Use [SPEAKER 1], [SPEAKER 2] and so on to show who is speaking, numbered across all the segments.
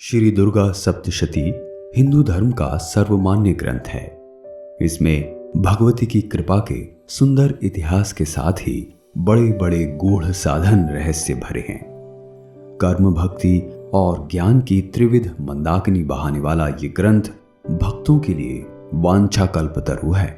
[SPEAKER 1] श्री दुर्गा सप्तशती हिंदू धर्म का सर्वमान्य ग्रंथ है। इसमें भगवती की कृपा के सुंदर इतिहास के साथ ही बड़े बड़े गूढ़ साधन रहस्य भरे हैं। कर्म, भक्ति और ज्ञान की त्रिविध मंदाकिनी बहाने वाला ये ग्रंथ भक्तों के लिए वांछा कल्पतरु है।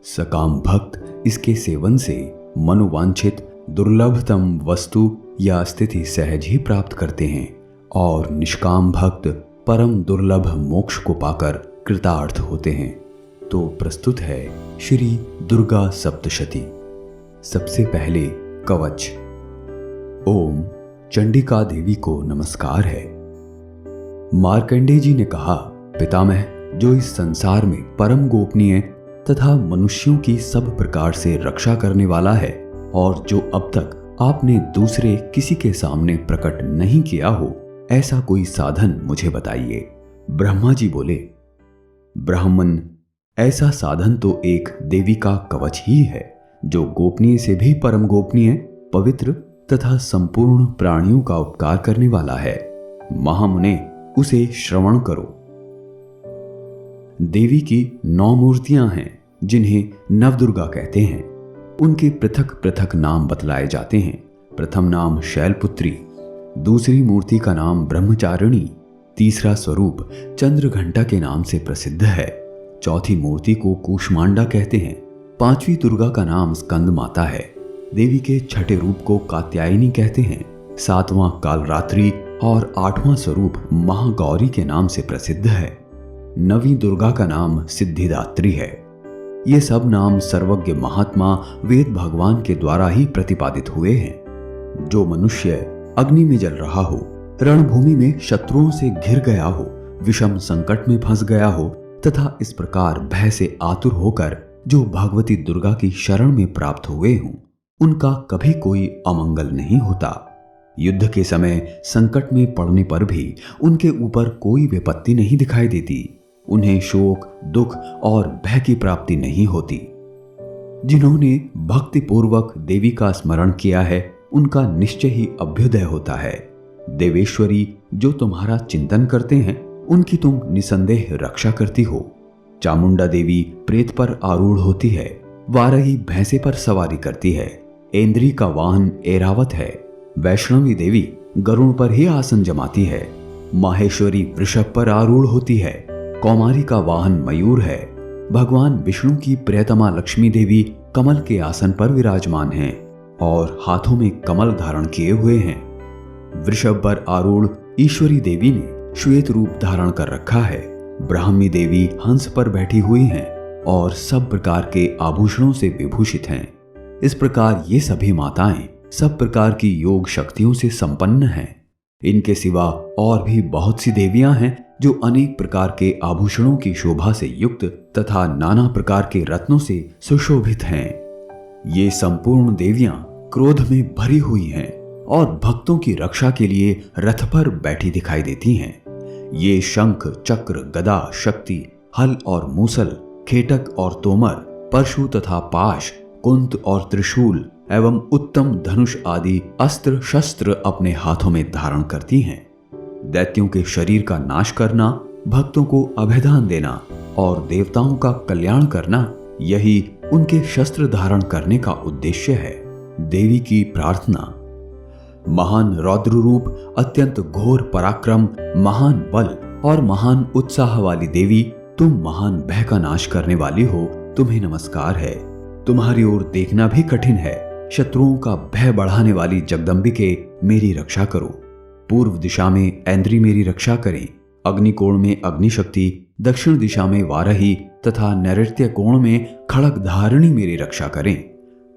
[SPEAKER 1] सकाम भक्त इसके सेवन से मनोवांछित दुर्लभतम वस्तु या स्थिति सहज ही प्राप्त करते हैं और निष्काम भक्त परम दुर्लभ मोक्ष को पाकर कृतार्थ होते हैं। तो प्रस्तुत है श्री दुर्गा सप्तशती। सबसे पहले कवच। ओम चंडिका देवी को नमस्कार है। मार्कंडेय जी ने कहा, पितामह, जो इस संसार में परम गोपनीय तथा मनुष्यों की सब प्रकार से रक्षा करने वाला है और जो अब तक आपने दूसरे किसी के सामने प्रकट नहीं किया हो, ऐसा कोई साधन मुझे बताइए। ब्रह्मा जी बोले, ब्राह्मण, ऐसा साधन तो एक देवी का कवच ही है जो गोपनीय से भी परम गोपनीय, पवित्र तथा संपूर्ण प्राणियों का उपकार करने वाला है। महामुने, उसे श्रवण करो। देवी की 9 मूर्तियां हैं जिन्हें नवदुर्गा कहते हैं। उनके पृथक पृथक नाम बतलाए जाते हैं। प्रथम नाम शैलपुत्री, दूसरी मूर्ति का नाम ब्रह्मचारिणी, तीसरा स्वरूप चंद्रघंटा के नाम से प्रसिद्ध है, चौथी मूर्ति को कूष्मांडा कहते हैं, पांचवी दुर्गा का नाम स्कंद माता है, देवी के छठे रूप को कात्यायनी कहते हैं, सातवां कालरात्रि और आठवां स्वरूप महागौरी के नाम से प्रसिद्ध है, नवीं दुर्गा का नाम सिद्धिदात्री है। ये सब नाम सर्वज्ञ महात्मा वेद भगवान के द्वारा ही प्रतिपादित हुए हैं। जो मनुष्य अग्नि में जल रहा हो, रणभूमि में शत्रुओं से घिर गया हो, विषम संकट में फंस गया हो तथा इस प्रकार भय से आतुर होकर जो भगवती दुर्गा की शरण में प्राप्त हुए हों, उनका कभी कोई अमंगल नहीं होता। युद्ध के समय संकट में पड़ने पर भी उनके ऊपर कोई विपत्ति नहीं दिखाई देती। उन्हें शोक, दुख और भय की प्राप्ति नहीं होती। जिन्होंने भक्ति पूर्वक देवी का स्मरण किया है, उनका निश्चय ही अभ्युदय होता है। देवेश्वरी, जो तुम्हारा चिंतन करते हैं, उनकी तुम निसंदेह रक्षा करती हो। चामुंडा देवी प्रेत पर आरूढ़ होती है, वाराही भैंसे पर सवारी करती है, ऐन्द्री का वाहन ऐरावत है, वैष्णवी देवी गरुड़ पर ही आसन जमाती है, माहेश्वरी वृषभ पर आरूढ़ होती है, कौमारी का वाहन मयूर है, भगवान विष्णु की प्रियतमा लक्ष्मी देवी कमल के आसन पर विराजमान हैं और हाथों में कमल धारण किए हुए हैं। वृषभ पर आरूढ़ ईश्वरी देवी ने श्वेत रूप धारण कर रखा है। ब्राह्मी देवी हंस पर बैठी हुई हैं और सब प्रकार के आभूषणों से विभूषित हैं। इस प्रकार ये सभी माताएं सब प्रकार की योग शक्तियों से संपन्न हैं। इनके सिवा और भी बहुत सी देवियां हैं जो अनेक प्रकार के आभूषणों की शोभा से युक्त तथा नाना प्रकार के रत्नों से सुशोभित हैं। ये संपूर्ण देवियां क्रोध में भरी हुई हैं और भक्तों की रक्षा के लिए रथ पर बैठी दिखाई देती हैं। ये शंख, चक्र, गदा, शक्ति, हल और मूसल, खेटक और तोमर, परशु तथा पाश, कुंत और त्रिशूल एवं उत्तम धनुष आदि अस्त्र शस्त्र अपने हाथों में धारण करती हैं। दैत्यों के शरीर का नाश करना, भक्तों को अभयदान देना और देवताओं का कल्याण करना, यही उनके शस्त्र धारण करने का उद्देश्य है। देवी की प्रार्थना। महान रौद्र रूप, अत्यंत घोर पराक्रम, महान बल और महान उत्साह वाली देवी, तुम महान भय का नाश करने वाली हो, तुम्हें नमस्कार है। तुम्हारी ओर देखना भी कठिन है। शत्रुओं का भय बढ़ाने वाली जगदम्बिके, मेरी रक्षा करो। पूर्व दिशा में ऐन्द्री मेरी रक्षा करें, अग्निकोण में अग्निशक्ति, दक्षिण दिशा में वाराही तथा नैऋत्य कोण में खड़ग धारिणी मेरी रक्षा करें।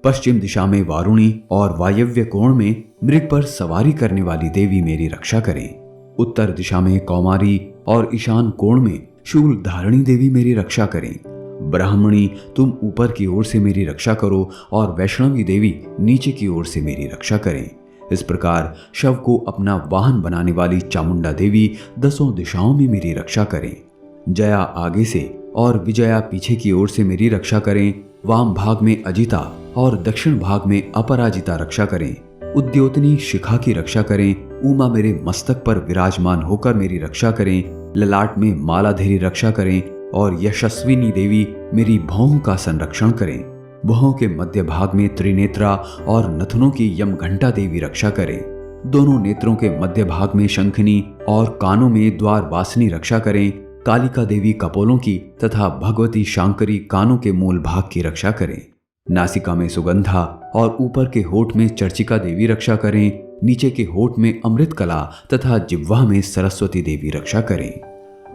[SPEAKER 1] पश्चिम दिशा में वारुणी और वायव्य कोण में मृग पर सवारी करने वाली देवी मेरी रक्षा करें। उत्तर दिशा में कौमारी और ईशान कोण में शूल धारिणी देवी मेरी रक्षा करें। ब्राह्मणी, तुम ऊपर की ओर से मेरी रक्षा करो और वैष्णवी देवी नीचे की ओर से मेरी रक्षा करें। इस प्रकार शव को अपना वाहन बनाने वाली चामुंडा देवी 10 दिशाओं में मेरी रक्षा करें। जया आगे से और विजया पीछे की ओर से मेरी रक्षा करें। वाम भाग में अजिता और दक्षिण भाग में अपराजिता रक्षा करें। उद्योतनी शिखा की रक्षा करें। उमा मेरे मस्तक पर विराजमान होकर मेरी रक्षा करें, ललाट में मालाधरी रक्षा करें और यशस्विनी देवी मेरी भौहों का संरक्षण करें। भौहों के मध्य भाग में त्रिनेत्रा और नथुनों की यमघंटा देवी रक्षा करें। दोनों नेत्रों के मध्य भाग में शंखनी और कानों में द्वारवासिनी रक्षा करें। कालिका देवी कपोलों की तथा भगवती शांकरी कानों के मूल भाग की रक्षा करें। नासिका में सुगंधा और ऊपर के होठ में चर्चिका देवी रक्षा करें। नीचे के होठ में अमृत कला तथा जिह्वा में सरस्वती देवी रक्षा करें।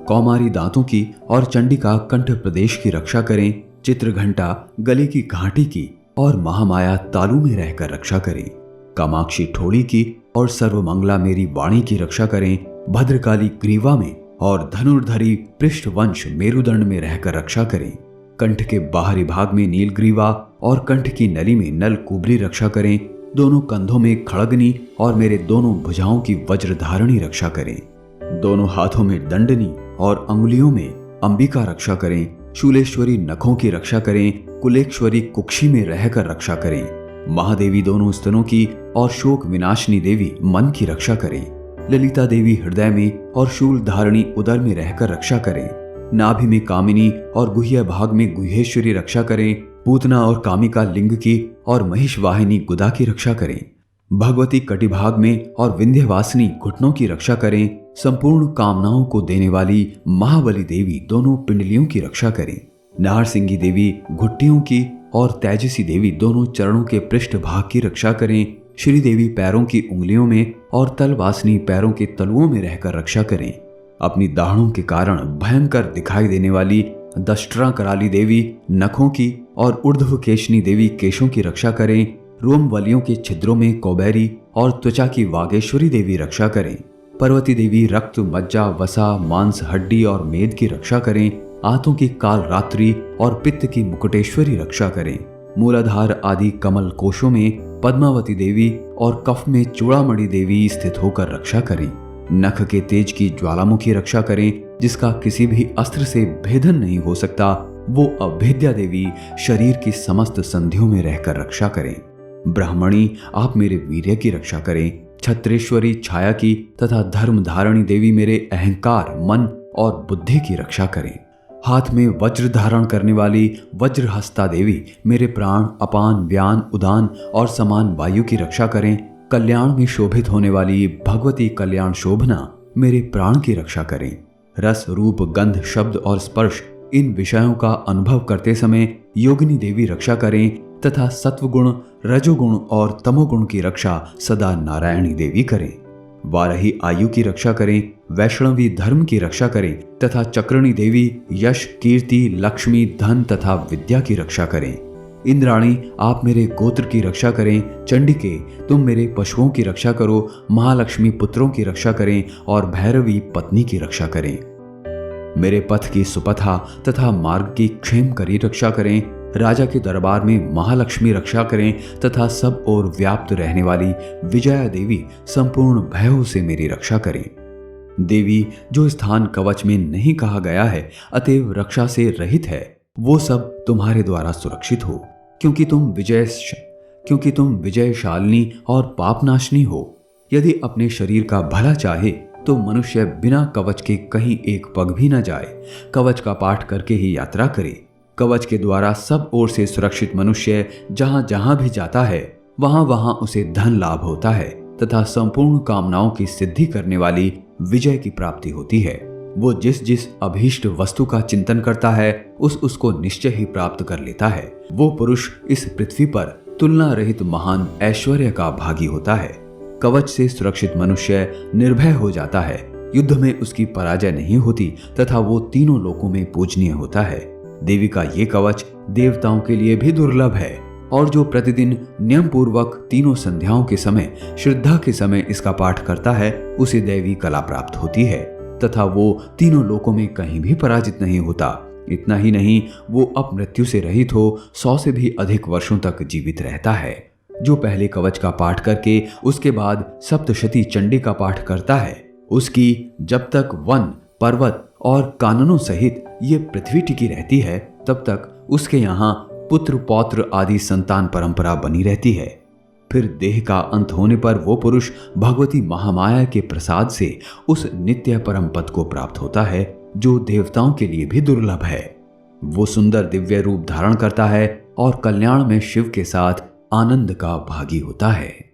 [SPEAKER 1] कौमारी दांतों की और चंडिका कंठ प्रदेश की रक्षा करें। चित्रघंटा गले की घाटी की और महामाया तालू में रहकर रक्षा करें। कामाक्षी ठोड़ी की और सर्वमंगला मेरी वाणी की रक्षा करें। भद्रकाली ग्रीवा में और धनुर्धरी पृष्ठवंश मेरुदंड में रहकर रक्षा करें। कंठ के बाहरी भाग में नीलग्रीवा और कंठ की नली में नल कुबरी रक्षा करें। दोनों कंधों में खड़गनी और मेरे दोनों भुजाओं की वज्रधारणी रक्षा करें। दोनों हाथों में दंडनी और अंगुलियों में अंबिका रक्षा करें। शूलेश्वरी नखों की रक्षा करें। कुलेश्वरी कुक्षी में रहकर रक्षा करें। महादेवी दोनों स्तनों की और शोक विनाशिनी देवी मन की रक्षा करें। ललिता देवी हृदय में और शूल धारणी उदर में रहकर रक्षा करें। नाभि में कामिनी और गुह्य भाग में गुह्येश्वरी रक्षा करें। पूतना और कामिका लिंग की और महिषवाहिनी गुदा की रक्षा करें। भगवती कटिभाग में और विंध्यवासिनी घुटनों की रक्षा करें। संपूर्ण कामनाओं को देने वाली महाबली देवी दोनों पिंडलियों की रक्षा करें। नारसिंगी देवी घुट्टियों की और तेजसी देवी दोनों चरणों के पृष्ठ भाग की रक्षा करें। श्री देवी पैरों की उंगलियों में और तलवासिनी पैरों के तलुओं में रहकर रक्षा करें। अपनी दाढ़ों के कारण भयंकर दिखाई देने वाली दष्ट्रा कराली देवी नखों की और ऊर्ध्व केशनी देवी केशों की रक्षा करें। रोम वलियों के छिद्रों में कौबेरी और त्वचा की वागेश्वरी देवी रक्षा करें। पर्वती देवी रक्त मज्जा वसा मांस हड्डी और मेद की रक्षा करें। आंतों की काल रात्रि और पित्त की मुकुटेश्वरी रक्षा करें। मूलाधार आदि कमल कोशों में पद्मावती देवी और कफ में चूड़ामणि देवी स्थित होकर रक्षा करें। नख के तेज की ज्वालामुखी रक्षा करें, जिसका किसी भी अस्त्र से भेदन नहीं हो सकता। वो अभेद्या देवी शरीर की समस्त संधियों में रहकर रक्षा करें। ब्राह्मणी आप मेरे वीर्य की रक्षा करें। छत्रेश्वरी छाया की तथा धर्म धारणी देवी मेरे अहंकार मन और बुद्धि की रक्षा करें। हाथ में वज्र धारण करने वाली वज्रहस्ता देवी मेरे प्राण अपान व्यान उदान और समान वायु की रक्षा करें। कल्याण में शोभित होने वाली भगवती कल्याण शोभना मेरे प्राण की रक्षा करें। रस रूप गंध शब्द और स्पर्श इन विषयों का अनुभव करते समय योगिनी देवी रक्षा करें तथा सत्वगुण रजोगुण और तमोगुण की रक्षा सदा नारायणी देवी करें। वारही आयु की रक्षा करें। वैष्णवी धर्म की रक्षा करें तथा चक्रणी देवी यश कीर्ति लक्ष्मी धन तथा विद्या की रक्षा करें। इंद्राणी आप मेरे गोत्र की रक्षा करें। चंडिके तुम मेरे पशुओं की रक्षा करो। महालक्ष्मी पुत्रों की रक्षा करें और भैरवी पत्नी की रक्षा करें। मेरे पथ की सुपथा तथा मार्ग की क्षेमकरी रक्षा करें। राजा के दरबार में महालक्ष्मी रक्षा करें तथा सब ओर व्याप्त रहने वाली विजया देवी संपूर्ण भयों से मेरी रक्षा करें। देवी जो स्थान कवच में नहीं कहा गया है अतएव रक्षा से रहित है, वो सब तुम्हारे द्वारा सुरक्षित हो, क्योंकि तुम विजयशालिनी और पापनाशनी हो। यदि अपने शरीर का भला चाहे तो मनुष्य बिना कवच के कहीं एक पग भी न जाए, कवच का पाठ करके ही यात्रा करे। कवच के द्वारा सब ओर से सुरक्षित मनुष्य जहां जहां भी जाता है वहां वहां उसे धन लाभ होता है तथा संपूर्ण कामनाओं की सिद्धि करने वाली विजय की प्राप्ति होती है। वो जिस जिस अभीष्ट वस्तु का चिंतन करता है उसको निश्चय ही प्राप्त कर लेता है। वो पुरुष इस पृथ्वी पर तुलना रहित महान ऐश्वर्य का भागी होता है। कवच से सुरक्षित मनुष्य निर्भय हो जाता है। युद्ध में उसकी पराजय नहीं होती तथा वो तीनों लोकों में पूजनीय होता है। देवी का ये कवच देवताओं के लिए भी दुर्लभ है और जो प्रतिदिन नियम पूर्वक तीनों संध्याओं के समय श्रद्धा के समय इसका पाठ करता है उसे दैवी कला प्राप्त होती है तथा वो तीनों लोकों में कहीं भी पराजित नहीं होता। इतना ही नहीं, वो अपमृत्यु से रहित हो 100 से भी अधिक वर्षों तक जीवित रहता है। जो पहले कवच का पाठ करके उसके बाद सप्तशती चंडी का पाठ करता है उसकी जब तक वन पर्वत और काननों सहित ये पृथ्वी टिकी रहती है तब तक उसके यहाँ पुत्र पौत्र आदि संतान परंपरा बनी रहती है। फिर देह का अंत होने पर वो पुरुष भगवती महामाया के प्रसाद से उस नित्य परम पद को प्राप्त होता है जो देवताओं के लिए भी दुर्लभ है। वो सुंदर दिव्य रूप धारण करता है और कल्याण में शिव के साथ आनंद का भागी होता है।